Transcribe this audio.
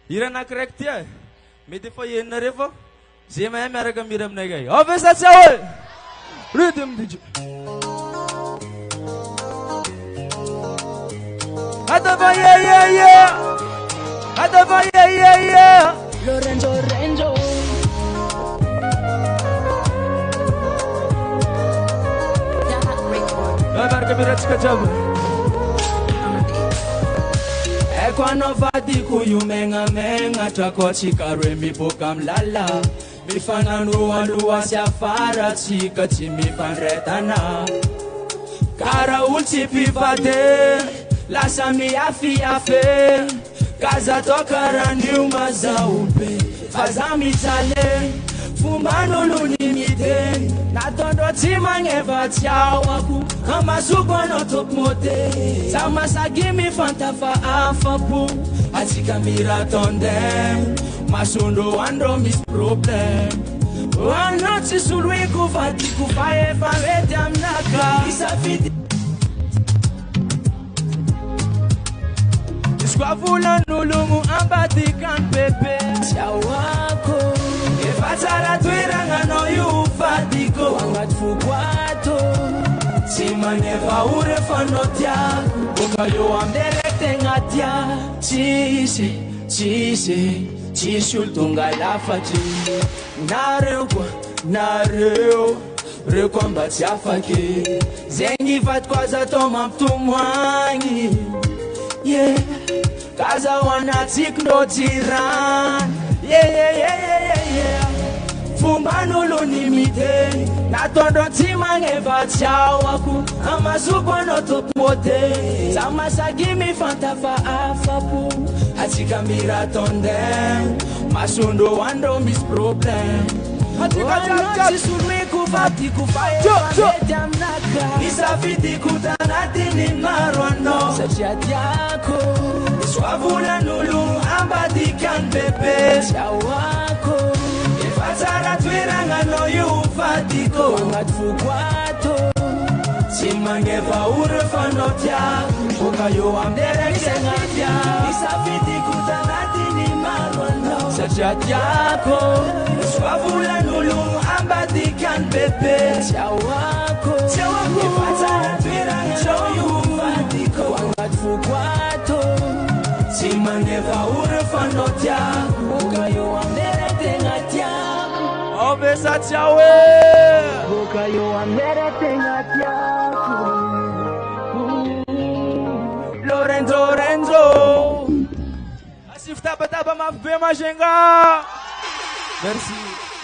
hira anankiray ty e. Mety efa enina refa zay mahay miaraka mira aminay kay. Avesa tsy ahoy. Rhythm DJ. Adava yeah. Adava yeah. Lorenzo. Miaraka mira tsika jiaby. Quando vadico io menga tra kotsika roe miboaka amilala mifanano aloha sy afara tsika tsy mifandretana kara olo tsy mpivady lasa miafiafe kaza to karan'io mazao be fa za mijaly fomban'olo ny miteny natondro tsy magneva tsy aoako amazoko anao topomote za masaky mifantafa afapo atsika miratondem masondro andro misy problem anao tsy soloiko vadiko fa efa mety aminaka isafidy iskoa volan'olomo ambadikany pepe tsy aoako efa tsara toeragna anao io vadiko agnaty fokoato tsy magneva ore fa anao tiako boka eo amderek tegna tia tsisy olo tonga lafatry nareo koa mba tsy afaky zegny vatiko aza atao mampitomoagny yeah kaza ho anatsika ndro jirany yeah fomban'olo ny miteny natondro tsy magneva tsy aoako amazoko anao topomote za masaky mifantafa afapo atsika miratondem masondro andro misy problem anao tsy soloiko vadiko fa efa mety aminaka isafidiko tanatiny maro anao satria tiako isoa volan'olo ambadikany bebe tsy aoako efa tsara toeragna anao io vadiko agnaty fokoato tsy magneva ore fa anao tiako boka eo amderek tegna tiako isafidiko tanatiny maro anao satria tiako isoa volan'olo ambadikany bebe tsy aoako efa tsara toeragna anao io vadiko agnaty fokoato tsy magneva ore fa anao tiako boka eo amderek tegna tiako Avesa tsy ahoy. boka eo amderek tegna tiako Lorenzo. Asif taba mafy be mazenga. Merci.